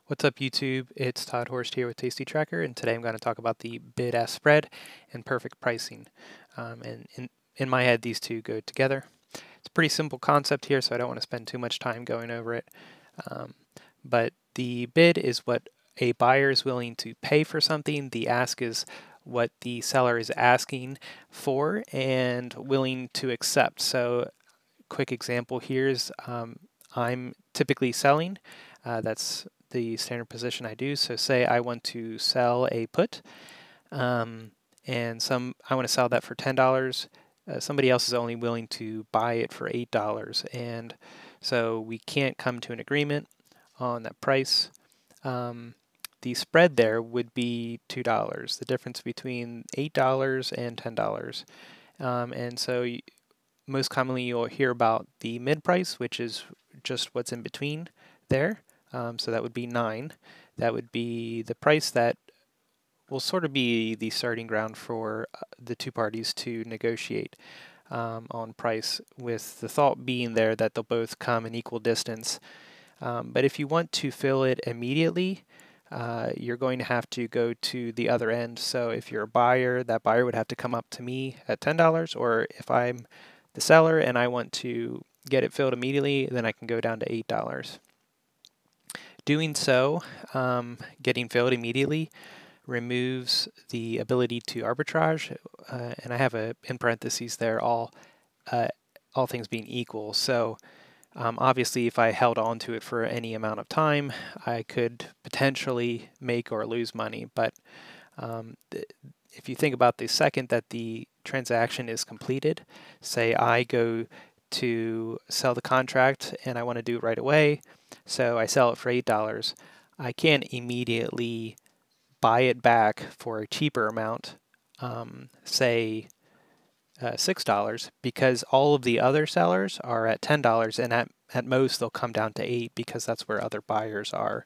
What's up YouTube? It's Todd Horst here with Tasty Tracker, and today I'm going to talk about the BidAsk Spread and perfect pricing. And in my head, these two go together. It's a pretty simple concept here, so I don't want to spend too much time going over it. But the bid is what a buyer is willing to pay for something. The ask is what the seller is asking for and willing to accept. So, quick example here is I'm typically selling. That's the standard position I do. So say I want to sell a put, and I want to sell that for $10. Somebody else is only willing to buy it for $8, and so we can't come to an agreement on that price. The spread there would be $2, the difference between $8 and $10. And so most commonly you'll hear about the mid price, which is just what's in between there. So that would be 9. That would be the price that will sort of be the starting ground for the two parties to negotiate on price, with the thought being there that they'll both come in equal distance. But if you want to fill it immediately, you're going to have to go to the other end. So if you're a buyer, that buyer would have to come up to me at $10, or if I'm the seller and I want to get it filled immediately, then I can go down to $8. Doing so, getting filled immediately, removes the ability to arbitrage, and I have in parentheses there all things being equal. So obviously, if I held on to it for any amount of time, I could potentially make or lose money. But if you think about the second that the transaction is completed, say I go to sell the contract and I want to do it right away, so I sell it for $8, I can't immediately buy it back for a cheaper amount, say $6, because all of the other sellers are at $10, and at most they'll come down to $8 because that's where other buyers are.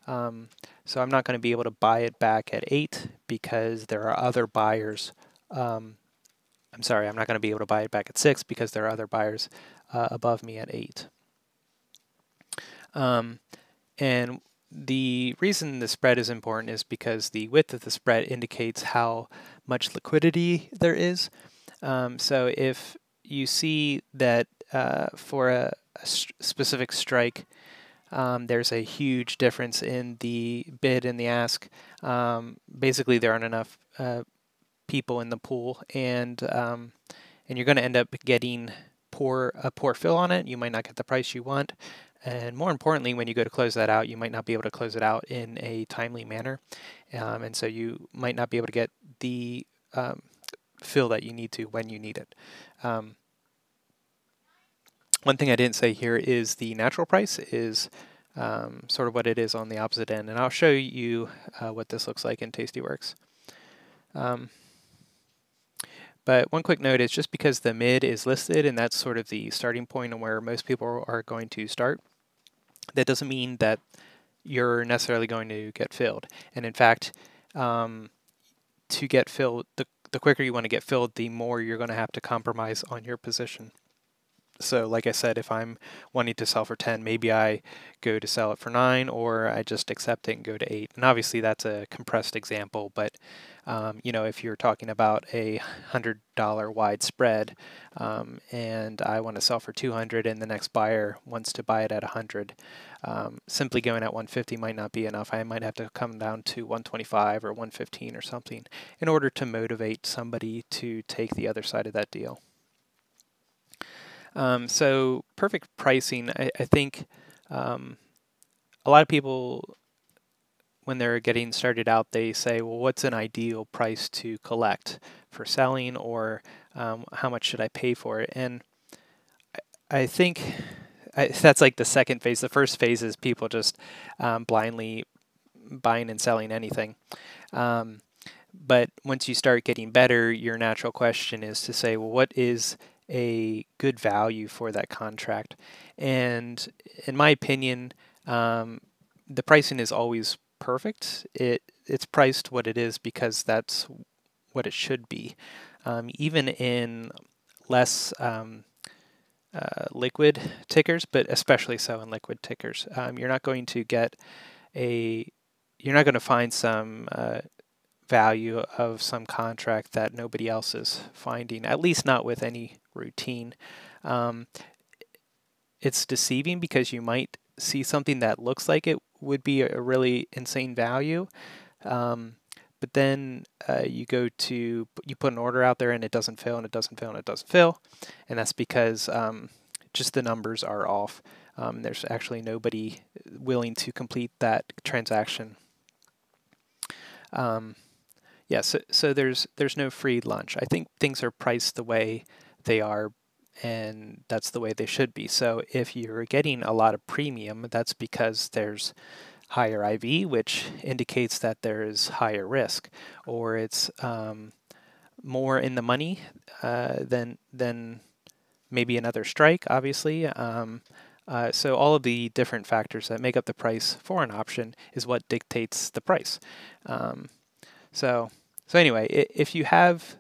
So I'm not going to be able to buy it back at $8 because there are other buyers. I'm sorry, I'm not going to be able to buy it back at $6 because there are other buyers above me at $8. And the reason the spread is important is because the width of the spread indicates how much liquidity there is. So if you see that for a specific strike, there's a huge difference in the bid and the ask. Basically, there aren't enough people in the pool, and you're going to end up getting a poor fill on it. You might not get the price you want. And more importantly, when you go to close that out, you might not be able to close it out in a timely manner. And so you might not be able to get the fill that you need to when you need it. One thing I didn't say here is the natural price is sort of what it is on the opposite end. And I'll show you what this looks like in Tastyworks. But one quick note is just because the mid is listed and that's sort of the starting point and where most people are going to start, that doesn't mean that you're necessarily going to get filled. And in fact, to get filled, the quicker you want to get filled, the more you're going to have to compromise on your position. So like I said, if I'm wanting to sell for 10, maybe I go to sell it for 9, or I just accept it and go to 8. And obviously that's a compressed example, but if you're talking about a $100 wide spread, and I want to sell for 200 and the next buyer wants to buy it at 100, simply going at 150 might not be enough. I might have to come down to 125 or 115 or something in order to motivate somebody to take the other side of that deal. So perfect pricing, I think a lot of people, when they're getting started out, they say, well, what's an ideal price to collect for selling, or how much should I pay for it? And I think that's like the second phase. The first phase is people just blindly buying and selling anything. But once you start getting better, your natural question is to say, well, what is a good value for that contract? And in my opinion, the pricing is always perfect. It's priced what it is because that's what it should be. Even in less liquid tickers, but especially so in liquid tickers, you're not going to get you're not going to find some value of some contract that nobody else is finding, at least not with any routine. It's deceiving because you might see something that looks like it would be a really insane value, but then you put an order out there and it doesn't fill and it doesn't fill and it doesn't fill, and that's because just the numbers are off. There's actually nobody willing to complete that transaction. Yeah, so there's no free lunch. I think things are priced the way they are, and that's the way they should be. So if you're getting a lot of premium, that's because there's higher IV, which indicates that there is higher risk, or it's more in the money than maybe another strike, obviously. So all of the different factors that make up the price for an option is what dictates the price. So anyway, if you have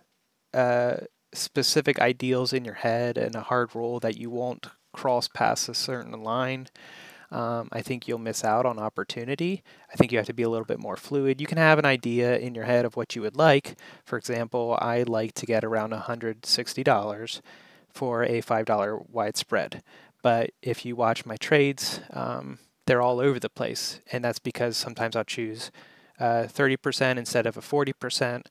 specific ideals in your head and a hard rule that you won't cross past a certain line, I think you'll miss out on opportunity. I think you have to be a little bit more fluid. You can have an idea in your head of what you would like. For example, I like to get around $160 for a $5 wide spread. But if you watch my trades, they're all over the place, and that's because sometimes I'll choose 30% instead of a 40%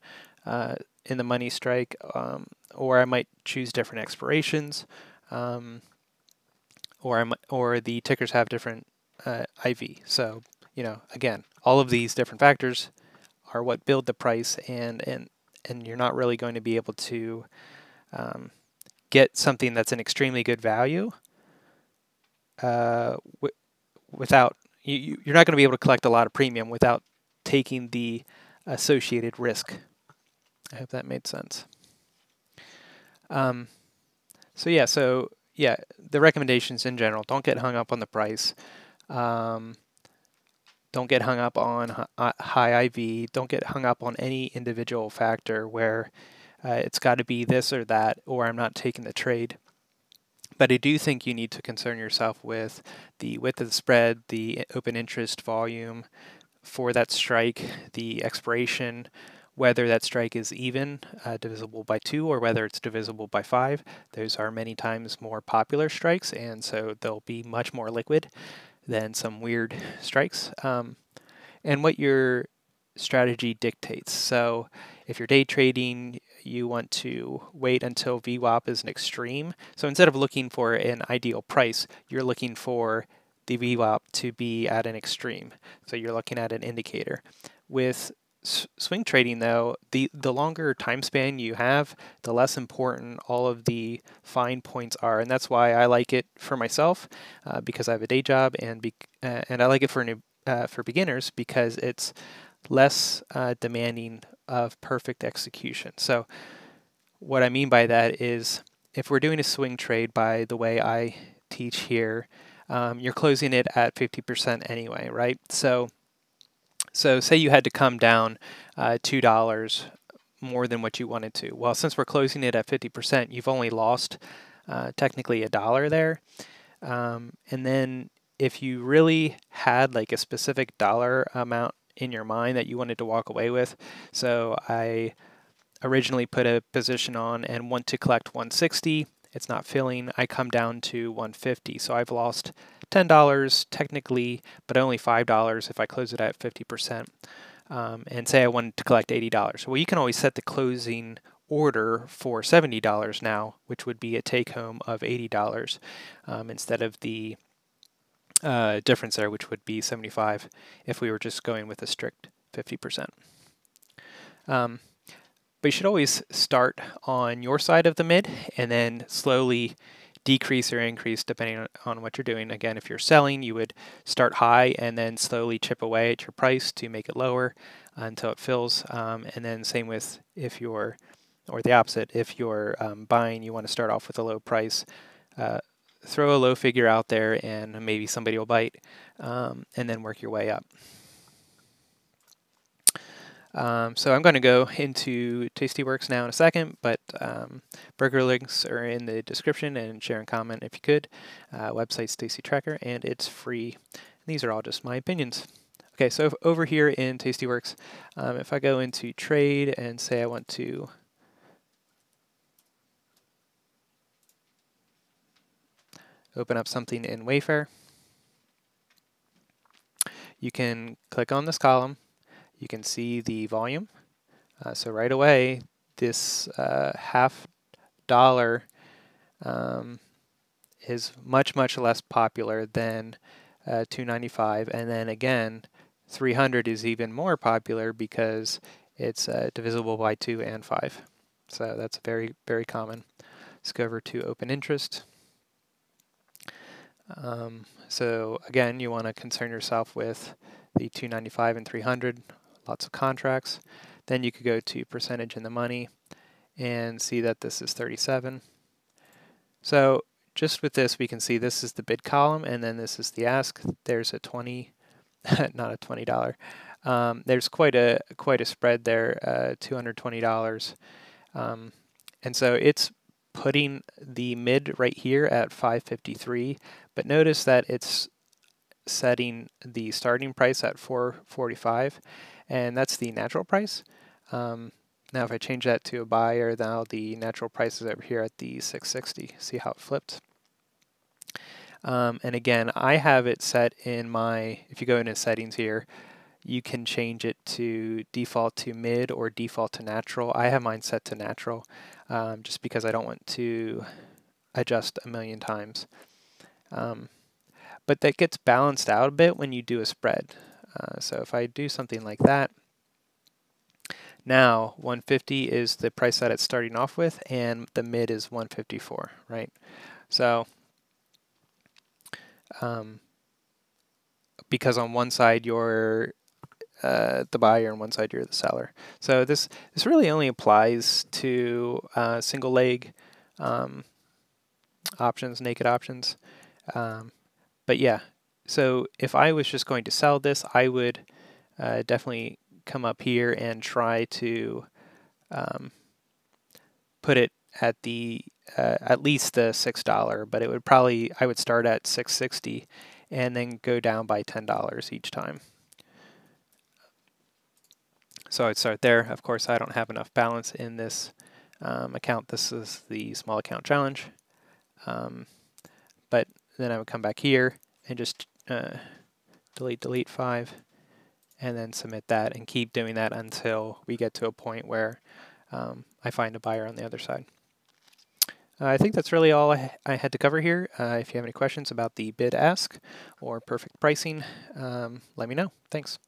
in the money strike, or I might choose different expirations, or the tickers have different IV. So again, all of these different factors are what build the price, and you're not really going to be able to get something that's an extremely good value without you're not going to be able to collect a lot of premium without taking the associated risk. I hope that made sense. So yeah, the recommendations in general: don't get hung up on the price. Don't get hung up on high IV. Don't get hung up on any individual factor where it's got to be this or that, or I'm not taking the trade. But I do think you need to concern yourself with the width of the spread, the open interest volume for that strike, the expiration, whether that strike is even divisible by 2 or whether it's divisible by 5. Those are many times more popular strikes, and so they'll be much more liquid than some weird strikes. And what your strategy dictates. So if you're day trading, you want to wait until VWAP is an extreme. So instead of looking for an ideal price, you're looking for the VWAP to be at an extreme. So you're looking at an indicator. With swing trading, though, the longer time span you have, the less important all of the fine points are, and that's why I like it for myself because I have a day job, and I like it for beginners because it's less demanding of perfect execution. So what I mean by that is if we're doing a swing trade by the way I teach here, you're closing it at 50% anyway, right? So say you had to come down $2 more than what you wanted to. Well, since we're closing it at 50%, you've only lost technically $1 there. And then if you really had like a specific dollar amount in your mind that you wanted to walk away with, so I originally put a position on and want to collect 160, it's not filling, I come down to 150. So I've lost $10 technically, but only $5 if I close it at 50%. And say I wanted to collect $80. Well, you can always set the closing order for $70 now, which would be a take home of $80 instead of the difference there, which would be 75 if we were just going with a strict 50%. But you should always start on your side of the mid and then slowly decrease or increase depending on what you're doing. Again, if you're selling, you would start high and then slowly chip away at your price to make it lower until it fills. And then same with if you're, or the opposite, if you're buying, you want to start off with a low price. Throw a low figure out there and maybe somebody will bite, and then work your way up. So I'm going to go into Tastyworks now in a second, but burger links are in the description, and share and comment if you could. Website's Tasty Tracker, and it's free. These are all just my opinions. Okay, so over here in Tastyworks, if I go into trade and say I want to open up something in Wayfair, you can click on this column, you can see the volume. So right away, this $half is much less popular than $2.95, and then again, 300 is even more popular because it's divisible by 2 and 5. So that's very common. Let's go over to open interest. So again, you want to concern yourself with the 295 and 300, lots of contracts. Then you could go to percentage in the money and see that this is 37. So just with this, we can see this is the bid column, and then this is the ask. There's a 20, not a $20. There's quite a spread there, $220. And so it's putting the mid right here at 553, but notice that it's setting the starting price at 445, and that's the natural price. Now if I change that to a buyer, now the natural price is over here at the 660. See how it flipped? And again, I have it set in my, if you go into settings here, you can change it to default to mid or default to natural. I have mine set to natural just because I don't want to adjust a million times. But that gets balanced out a bit when you do a spread. So if I do something like that, now 150 is the price that it's starting off with, and the mid is 154, right? So because on one side you're the buyer and one side you're the seller. So this really only applies to single leg options, naked options. But yeah, so if I was just going to sell this, I would definitely come up here and try to put it at the at least the $6, but it would probably, I would start at 660 and then go down by $10 each time. So I'd start there. Of course, I don't have enough balance in this account. This is the small account challenge. But then I would come back here and just delete 5 and then submit that and keep doing that until we get to a point where I find a buyer on the other side. I think that's really all I had to cover here. If you have any questions about the bid ask or perfect pricing, let me know. Thanks.